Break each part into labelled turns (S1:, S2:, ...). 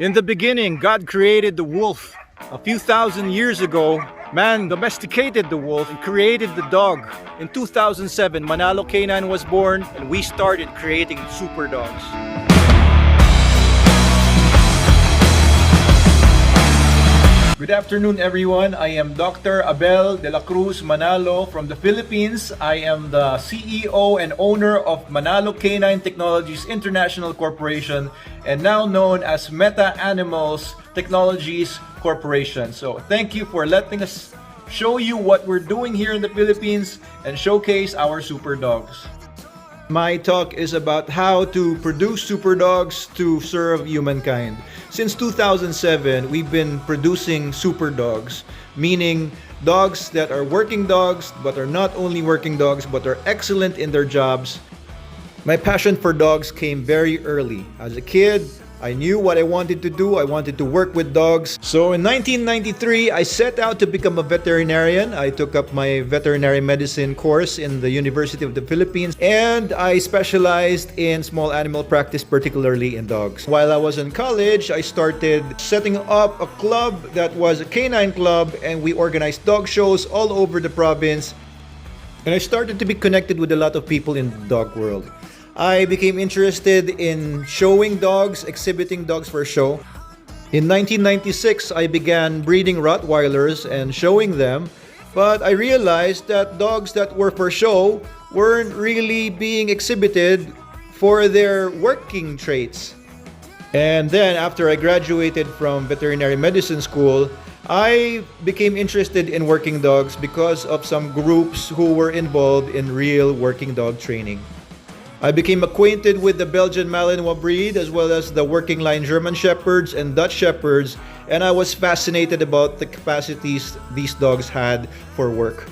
S1: In the beginning, God created the wolf. A few thousand years ago, man domesticated the wolf and created the dog. In 2007, Manalo Canine was born and we started creating Superdogs. Good afternoon, everyone. I am Dr. Abel de la Cruz Manalo from the Philippines. I am the CEO and owner of Manalo Canine Technologies International Corporation and now known as Meta Animals Technologies Corporation. So thank you for letting us show you what we're doing here in the Philippines and showcase our super dogs. My talk is about how to produce super dogs to serve humankind. Since 2007, we've been producing super dogs, meaning dogs that are working dogs, but are not only working dogs, but are excellent in their jobs. My passion for dogs came very early. As a kid, I knew what I wanted to do. I wanted to work with dogs. So in 1993, I set out to become a veterinarian. I took up my veterinary medicine course in the University of the Philippines, and I specialized in small animal practice, particularly in dogs. While I was in college, I started setting up a club that was a canine club, and we organized dog shows all over the province. And I started to be connected with a lot of people in the dog world. I became interested in showing dogs, exhibiting dogs for show. In 1996, I began breeding Rottweilers and showing them, but I realized that dogs that were for show weren't really being exhibited for their working traits. And then after I graduated from veterinary medicine school, I became interested in working dogs because of some groups who were involved in real working dog training. I became acquainted with the Belgian Malinois breed as well as the working line German Shepherds and Dutch Shepherds, and I was fascinated about the capacities these dogs had for work.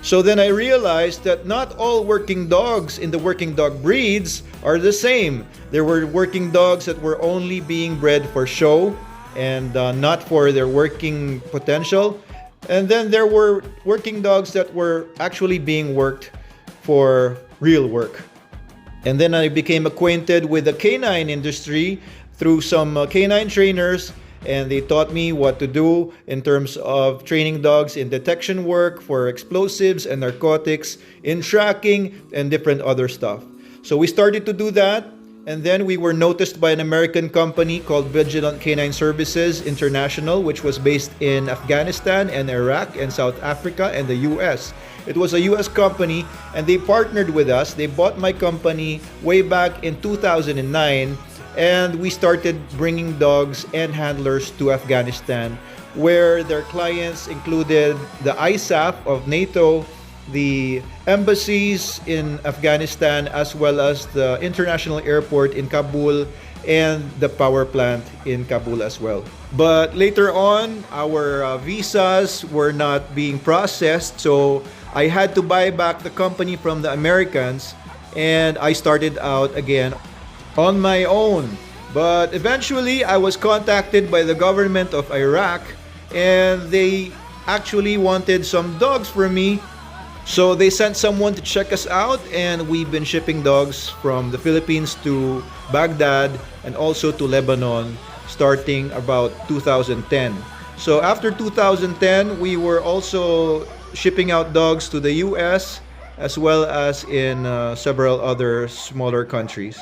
S1: So then I realized that not all working dogs in the working dog breeds are the same. There were working dogs that were only being bred for show and not for their working potential. And then there were working dogs that were actually being worked for real work. And then I became acquainted with the canine industry through some canine trainers, and they taught me what to do in terms of training dogs in detection work for explosives and narcotics, in tracking, and different other stuff. So we started to do that, and then we were noticed by an American company called Vigilant Canine Services International, which was based in Afghanistan and Iraq and South Africa and the US. It was a US company, and they partnered with us. They bought my company way back in 2009, and we started bringing dogs and handlers to Afghanistan, where their clients included the ISAF of NATO, the embassies in Afghanistan, as well as the international airport in Kabul and the power plant in Kabul as well. But later on, our visas were not being processed, so I had to buy back the company from the Americans, and I started out again on my own. But eventually, I was contacted by the government of Iraq, and they actually wanted some dogs for me. So they sent someone to check us out, and we've been shipping dogs from the Philippines to Baghdad and also to Lebanon starting about 2010. So after 2010, we were also shipping out dogs to the US as well as in several other smaller countries.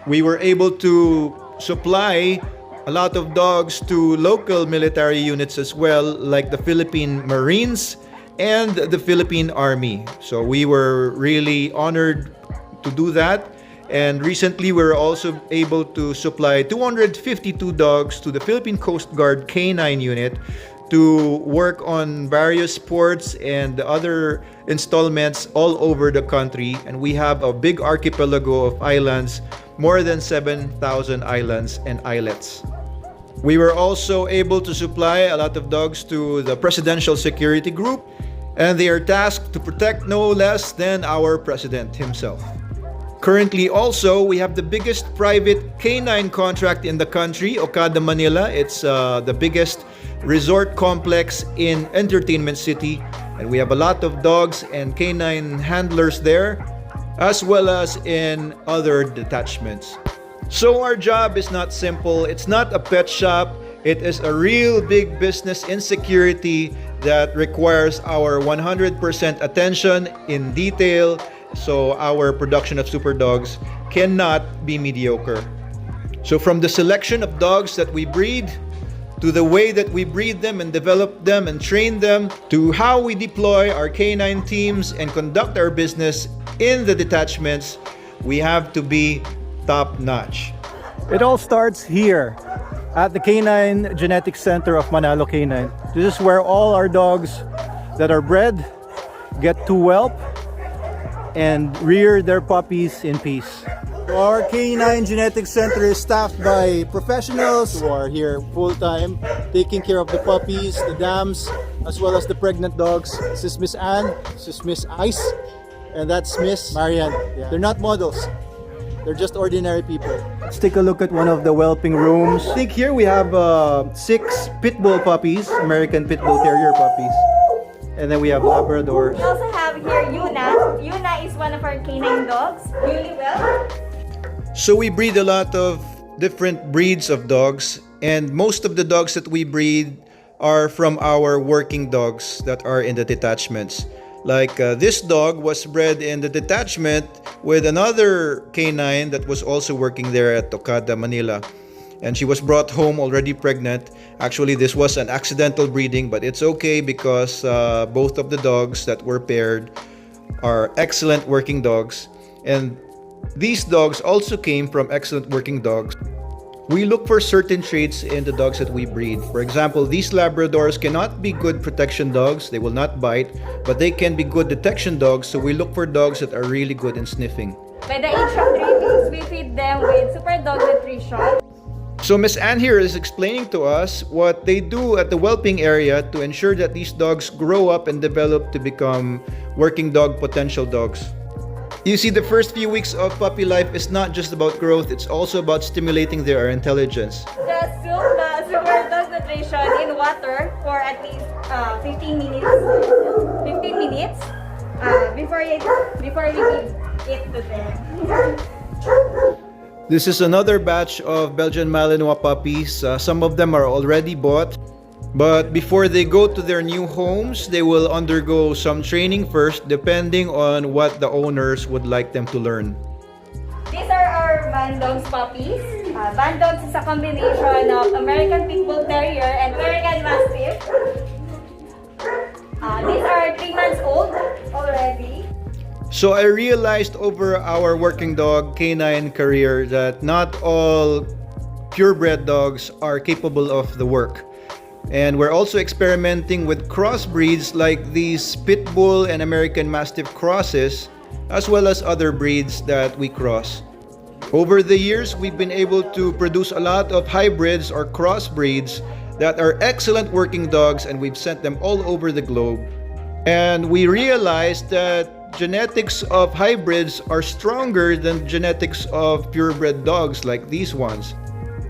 S1: We were able to supply a lot of dogs to local military units as well, like the Philippine Marines and the Philippine Army. So we were really honored to do that. And recently, we were also able to supply 252 dogs to the Philippine Coast Guard Canine Unit to work on various ports and other installments all over the country. And we have a big archipelago of islands, more than 7,000 islands and islets. We were also able to supply a lot of dogs to the Presidential Security Group, and they are tasked to protect no less than our president himself. Currently also, we have the biggest private canine contract in the country, Okada Manila. It's the biggest resort complex in Entertainment City, and we have a lot of dogs and canine handlers there, as well as in other detachments. So our job is not simple. It's not a pet shop. It is a real big business in security that requires our 100% attention in detail. So our production of super dogs cannot be mediocre. So from the selection of dogs that we breed, to the way that we breed them and develop them and train them, to how we deploy our canine teams and conduct our business in the detachments, we have to be top-notch.
S2: It all starts here at the Canine Genetics Center of Manalo Canine. This is where all our dogs that are bred get to whelp and rear their puppies in peace. Our Canine Genetics Center is staffed by professionals who are here full-time, taking care of the puppies, the dams, as well as the pregnant dogs. This is Miss Anne, this is Miss Ice, and that's Miss Marianne. Yeah. They're not models. They're just ordinary people. Let's take a look at one of the whelping rooms. I think here we have 6 pit bull puppies, American pit bull terrier puppies. And then we have Labradors.
S3: We also have here Yuna. Yuna is one of our canine dogs. Really well.
S1: So we breed a lot of different breeds of dogs, and most of the dogs that we breed are from our working dogs that are in the detachments. Like this dog was bred in the detachment with another canine that was also working there at Tocada, Manila. And she was brought home already pregnant. Actually, this was an accidental breeding, but it's okay because both of the dogs that were paired are excellent working dogs. And these dogs also came from excellent working dogs. We look for certain traits in the dogs that we breed. For example, these Labradors cannot be good protection dogs. They will not bite, but they can be good detection dogs. So we look for dogs that are really good in sniffing.
S3: By the age of 3 weeks, we feed them with Superdog nutrition.
S1: So Miss Anne here is explaining to us what they do at the whelping area to ensure that these dogs grow up and develop to become working dog potential dogs. You see, the first few weeks of puppy life is not just about growth, it's also about stimulating their intelligence.
S3: Just soak the Superdog nutrition in water for at least 15 minutes. 15 minutes before we give it to them.
S1: This is another batch of Belgian Malinois puppies. Some of them are already bought. But before they go to their new homes, they will undergo some training first, depending on what the owners would like them to learn.
S3: These are our Bandogs puppies. Bandogs is a combination of American Pit Bull Terrier and American Mastiff. These are 3 months old already.
S1: So I realized over our working dog canine career that not all purebred dogs are capable of the work. And we're also experimenting with crossbreeds like these Pit Bull and American Mastiff crosses, as well as other breeds that we cross. Over the years, we've been able to produce a lot of hybrids or crossbreeds that are excellent working dogs, and we've sent them all over the globe. And we realized that genetics of hybrids are stronger than genetics of purebred dogs like these ones.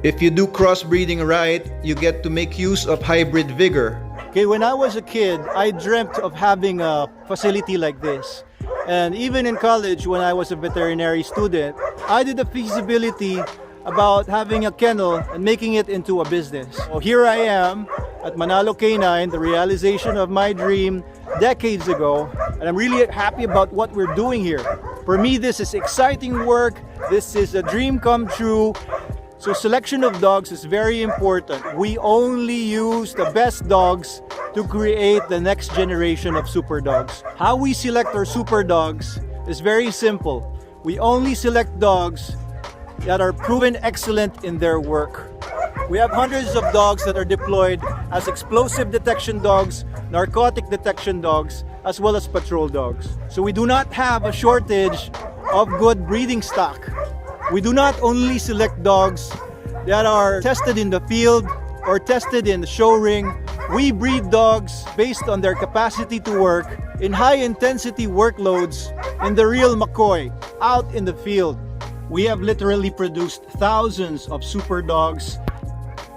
S1: If you do crossbreeding right, you get to make use of hybrid vigor.
S2: Okay, when I was a kid, I dreamt of having a facility like this. And even in college, when I was a veterinary student, I did a feasibility about having a kennel and making it into a business. So here I am at Manalo Canine, the realization of my dream decades ago, and I'm really happy about what we're doing here. For me, this is exciting work. This is a dream come true. So selection of dogs is very important. We only use the best dogs to create the next generation of super dogs. How we select our super dogs is very simple. We only select dogs that are proven excellent in their work. We have hundreds of dogs that are deployed as explosive detection dogs, narcotic detection dogs, as well as patrol dogs. So we do not have a shortage of good breeding stock. We do not only select dogs that are tested in the field or tested in the show ring. We breed dogs based on their capacity to work in high-intensity workloads in the real McCoy, out in the field. We have literally produced thousands of super dogs.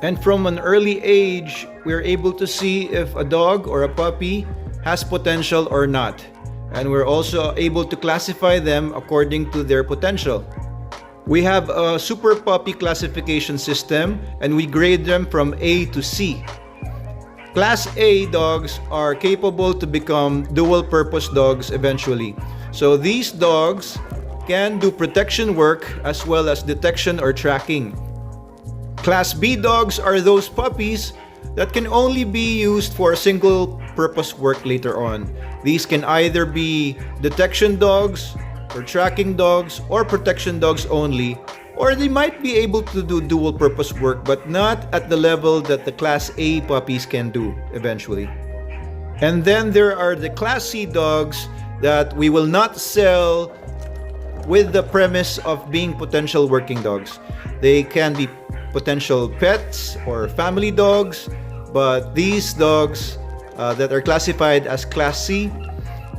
S1: And from an early age, we're able to see if a dog or a puppy has potential or not. And we're also able to classify them according to their potential. We have a super puppy classification system and we grade them from A to C. Class A dogs are capable to become dual purpose dogs eventually. So these dogs can do protection work as well as detection or tracking. Class B dogs are those puppies that can only be used for single purpose work later on. These can either be detection dogs or tracking dogs or protection dogs only, or they might be able to do dual purpose work but not at the level that the Class A puppies can do eventually. And then there are the Class C dogs that we will not sell with the premise of being potential working dogs. They can be potential pets or family dogs, but these dogs that are classified as Class C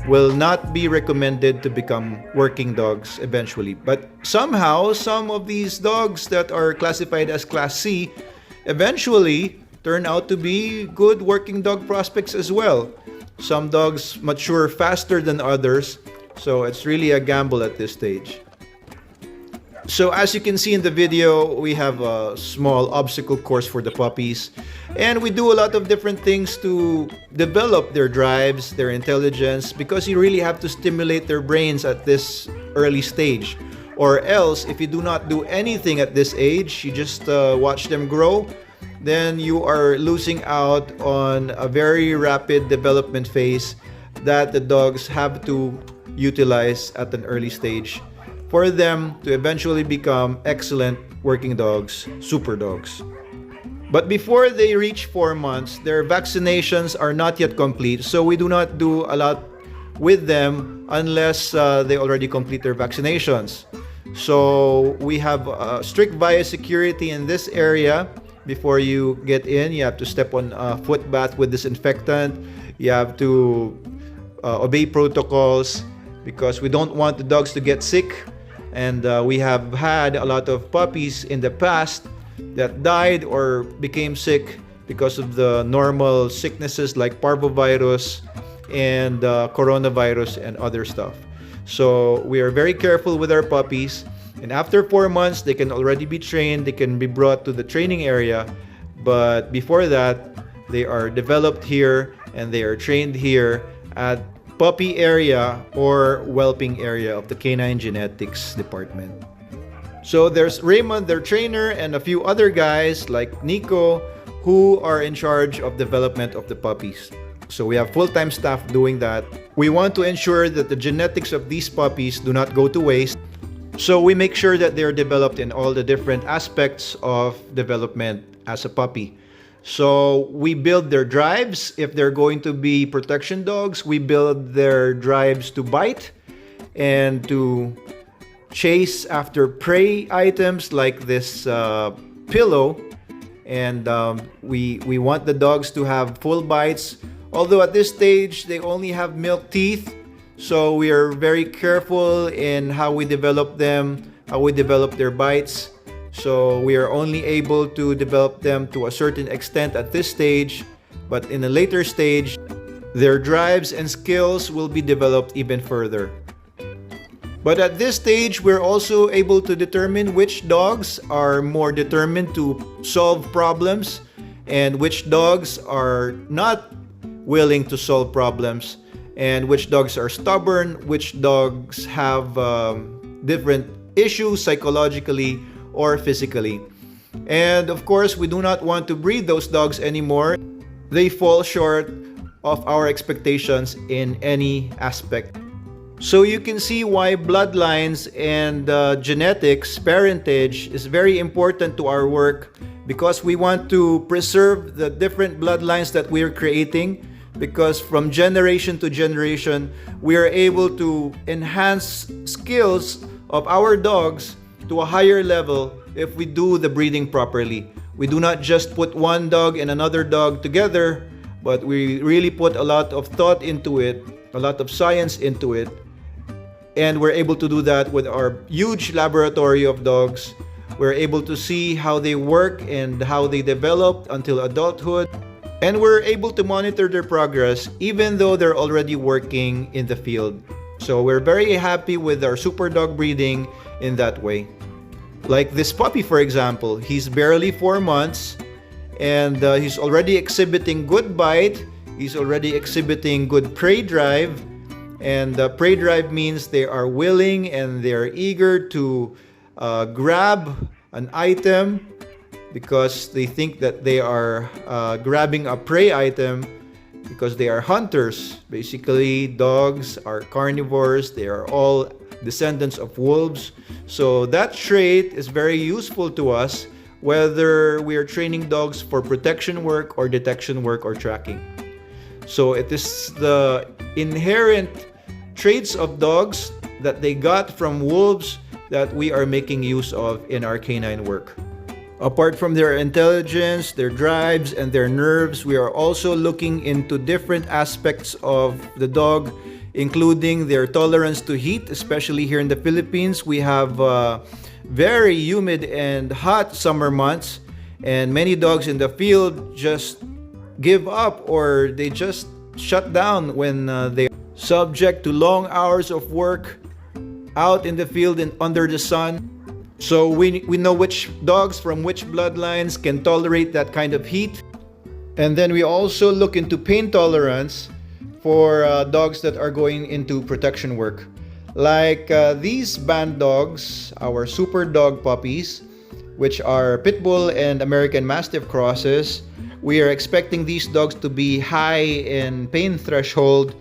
S1: will not be recommended to become working dogs eventually. But somehow, some of these dogs that are classified as Class C eventually turn out to be good working dog prospects as well. Some dogs mature faster than others, so it's really a gamble at this stage. So as you can see in the video, we have a small obstacle course for the puppies, and we do a lot of different things to develop their drives, their intelligence, because you really have to stimulate their brains at this early stage. Or else, if you do not do anything at this age, you just watch them grow, then you are losing out on a very rapid development phase that the dogs have to utilize at an early stage for them to eventually become excellent working dogs, super dogs. But before they reach 4 months, their vaccinations are not yet complete, so we do not do a lot with them unless they already complete their vaccinations. So we have strict biosecurity in this area. Before you get in, you have to step on a foot bath with disinfectant. You have to obey protocols because we don't want the dogs to get sick. And we have had a lot of puppies in the past that died or became sick because of the normal sicknesses like parvovirus and coronavirus and other stuff. So we are very careful with our puppies. And after 4 months, they can already be trained. They can be brought to the training area. But before that, they are developed here and they are trained here at puppy area or whelping area of the Canine Genetics department. So there's Raymond, their trainer, and a few other guys like Nico who are in charge of development of the puppies. So we have full-time staff doing that. We want to ensure that the genetics of these puppies do not go to waste. So we make sure that they're developed in all the different aspects of development as a puppy. So we build their drives. If they're going to be protection dogs, we build their drives to bite and to chase after prey items like this pillow. And we want the dogs to have full bites. Although at this stage, they only have milk teeth. So we are very careful in how we develop them, how we develop their bites. So we are only able to develop them to a certain extent at this stage, but in a later stage, their drives and skills will be developed even further. But at this stage, we're also able to determine which dogs are more determined to solve problems and which dogs are not willing to solve problems, and which dogs are stubborn, which dogs have different issues psychologically or physically. And of course, we do not want to breed those dogs anymore. They fall short of our expectations in any aspect. So you can see why bloodlines and genetics, parentage is very important to our work, because we want to preserve the different bloodlines that we are creating, because from generation to generation, we are able to enhance skills of our dogs to a higher level if we do the breeding properly. We do not just put one dog and another dog together, but we really put a lot of thought into it, a lot of science into it. And we're able to do that with our huge laboratory of dogs. We're able to see how they work and how they develop until adulthood. And we're able to monitor their progress even though they're already working in the field. So we're very happy with our super dog breeding in that way.
S2: Like this puppy, for example, he's barely 4 months, and he's already exhibiting good bite. He's already exhibiting good prey drive, and prey drive means they are willing and they are eager to grab an item because they think that they are grabbing a prey item, because they are hunters. Basically, dogs are carnivores. They are all descendants of wolves. So that trait is very useful to us, whether we are training dogs for protection work or detection work or tracking. So it is the inherent traits of dogs that they got from wolves that we are making use of in our canine work. Apart from their intelligence, their drives, and their nerves, we are also looking into different aspects of the dog, including their tolerance to heat, especially here in the Philippines. We have very humid and hot summer months, and many dogs in the field just give up, or they just shut down when they are subject to long hours of work out in the field and under the sun. So we know which dogs from which bloodlines can tolerate that kind of heat. And then we also look into pain tolerance for dogs that are going into protection work. Like these band dogs, our super dog puppies, which are pit bull and American Mastiff crosses. We are expecting these dogs to be high in pain threshold,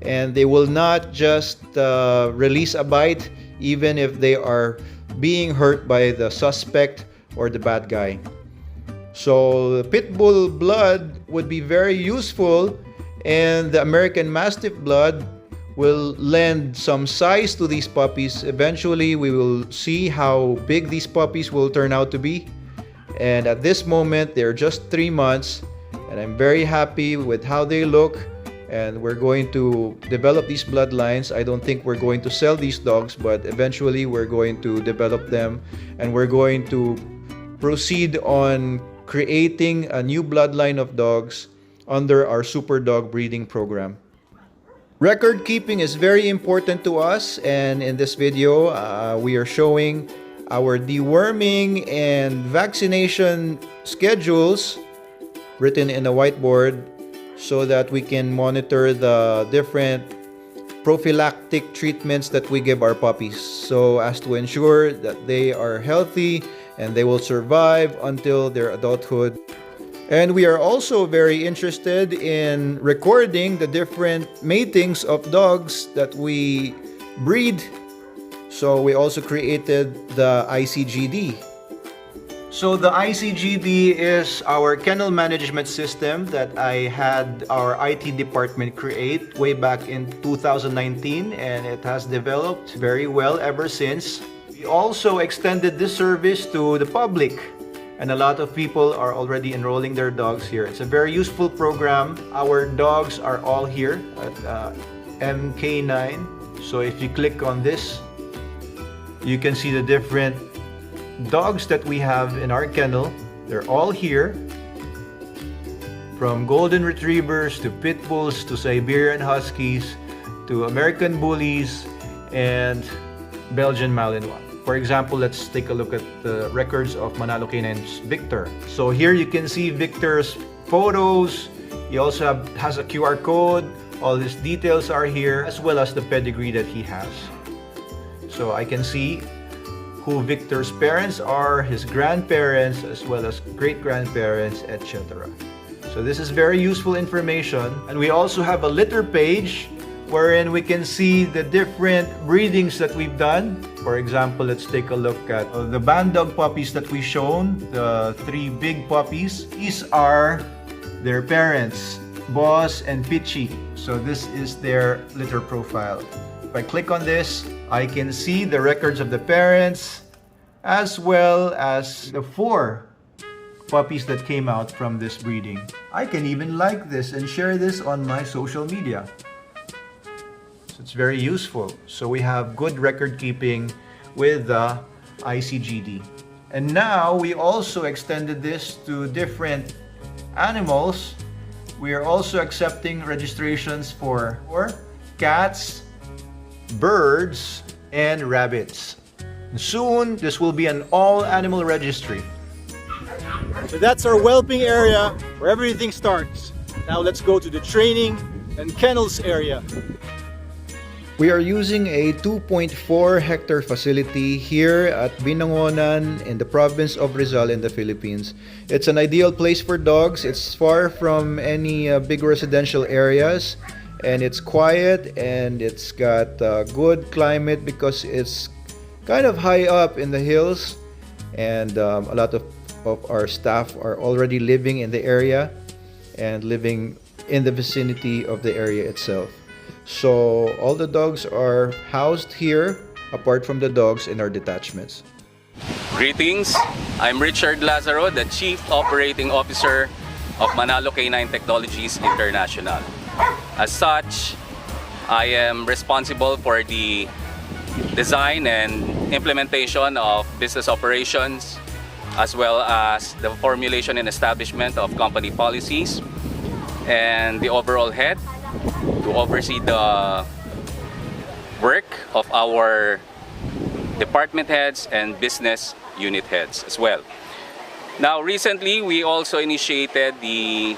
S2: and they will not just release a bite even if they are being hurt by the suspect or the bad guy. So the pit bull blood would be very useful, and the American Mastiff blood will lend some size to these puppies. Eventually we will see how big these puppies will turn out to be. And at this moment they're just 3 months, and I'm very happy with how they look. And we're going to develop these bloodlines. I don't think we're going to sell these dogs, but eventually we're going to develop them, and we're going to proceed on creating a new bloodline of dogs under our super dog breeding program. Record keeping is very important to us, and in this video we are showing our deworming and vaccination schedules written in a whiteboard, so that we can monitor the different prophylactic treatments that we give our puppies, so as to ensure that they are healthy and they will survive until their adulthood. And we are also very interested in recording the different matings of dogs that we breed. So we also created the ICGD. So the ICGD is our kennel management system that I had our IT department create way back in 2019, and it has developed very well ever since. We also extended this service to the public, and a lot of people are already enrolling their dogs here. It's a very useful program. Our dogs are all here at MK9. So if you click on this, you can see the different dogs that we have in our kennel. They're all here, from golden retrievers to pit bulls to Siberian huskies to American bullies and Belgian Malinois. For example, let's take a look at the records of Manalo Canine's Victor. So here you can see Victor's photos. He also has a QR code. All these details are here, as well as the pedigree that he has. So I can see who Victor's parents are, his grandparents, as well as great-grandparents, etc. So this is very useful information. And we also have a litter page wherein we can see the different breedings that we've done. For example, let's take a look at the band dog puppies that we've shown, the 3 big puppies. These are their parents, Boss and Pitchy. So this is their litter profile. If I click on this, I can see the records of the parents, as well as the 4 puppies that came out from this breeding. I can even like this and share this on my social media. So it's very useful. So we have good record keeping with the ICGD. And now we also extended this to different animals. We are also accepting registrations for cats, birds, and rabbits.
S1: Soon, this will be an all-animal registry.
S2: So that's our whelping area where everything starts. Now let's go to the training and kennels area.
S1: We are using a 2.4 hectare facility here at Binangonan in the province of Rizal in the Philippines. It's an ideal place for dogs. It's far from any big residential areas, and it's quiet, and it's got good climate because it's kind of high up in the hills, and a lot of our staff are already living in the area and living in the vicinity of the area itself. So all the dogs are housed here, apart from the dogs in our detachments.
S4: Greetings, I'm Richard Lazaro, the Chief Operating Officer of Manalo Canine Technologies International. As such, I am responsible for the design and implementation of business operations, as well as the formulation and establishment of company policies, and the overall head to oversee the work of our department heads and business unit heads as well. Now, recently, we also initiated the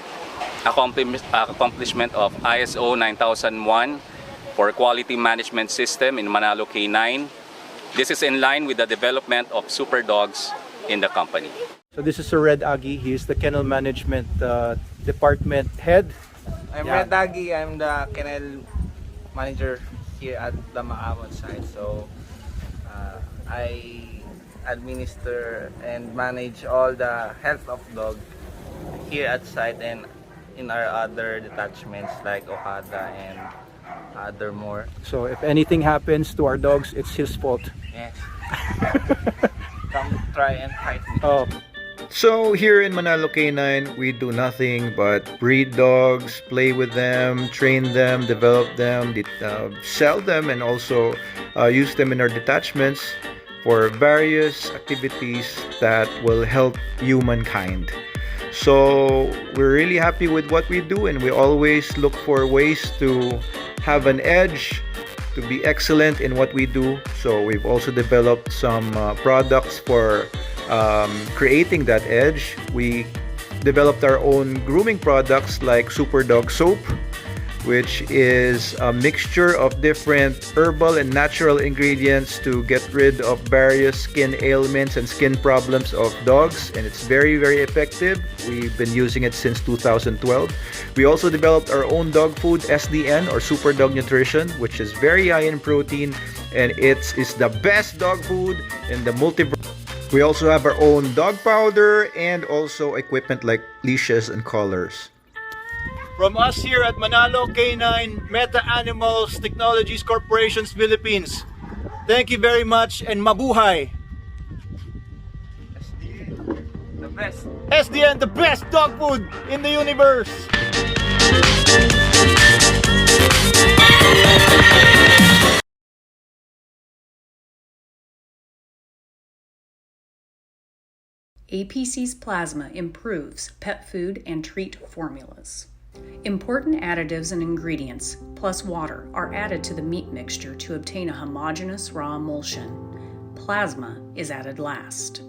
S4: accomplishment of ISO 9001 for quality management system in Manalo K9. This is in line with the development of Superdogs in the company.
S2: So this is Red Aggie. He is the kennel management department head.
S5: I'm Red Aggie. I'm the kennel manager here at the Maawat site. So I administer and manage all the health of dog here at site and in our other detachments like Okada and other more.
S2: So if anything happens to our dogs, it's his fault.
S5: Yes. Come try and fight me.
S2: Oh.
S1: So here in Manalo K9, we do nothing but breed dogs, play with them, train them, develop them, sell them, and also use them in our detachments for various activities that will help humankind. So we're really happy with what we do, and we always look for ways to have an edge, to be excellent in what we do. So we've also developed some products for creating that edge. We developed our own grooming products like Superdog soap, which is a mixture of different herbal and natural ingredients to get rid of various skin ailments and skin problems of dogs, and it's very, very effective. We've been using it since 2012. We also developed our own dog food, SDN, or Super Dog Nutrition, which is very high in protein, and it's the best dog food in the multi. We also have our own dog powder and also equipment like leashes and collars.
S2: From us here at Manalo K9 Meta Animals Technologies Corporations Philippines, thank you very much and mabuhay!
S5: The best.
S2: SDN, the best dog food in the universe!
S6: APC's plasma improves pet food and treat formulas. Important additives and ingredients, plus water, are added to the meat mixture to obtain a homogeneous raw emulsion. Plasma is added last.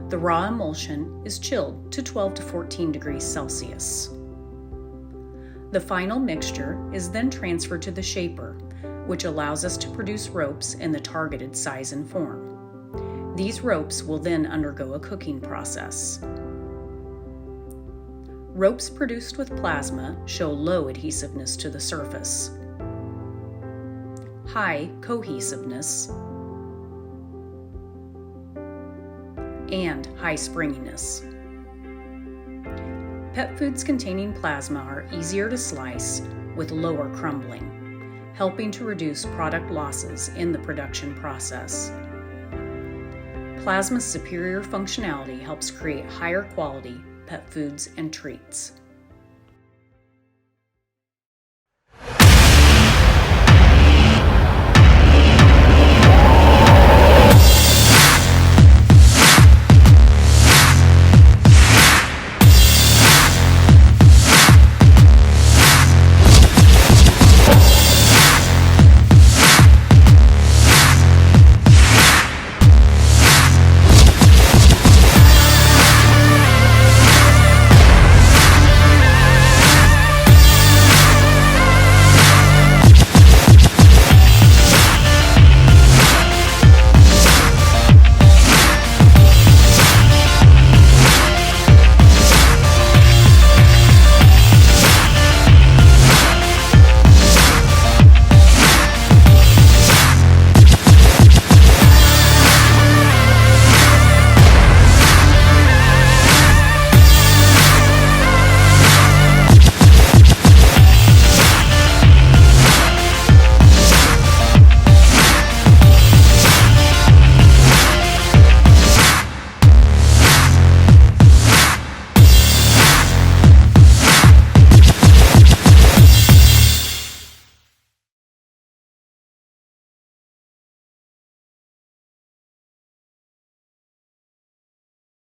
S6: The raw emulsion is chilled to 12 to 14 degrees Celsius. The final mixture is then transferred to the shaper, which allows us to produce ropes in the targeted size and form. These ropes will then undergo a cooking process. Ropes produced with plasma show low adhesiveness to the surface, high cohesiveness, and high springiness. Pet foods containing plasma are easier to slice with lower crumbling, helping to reduce product losses in the production process. Plasma's superior functionality helps create higher quality pet foods and treats.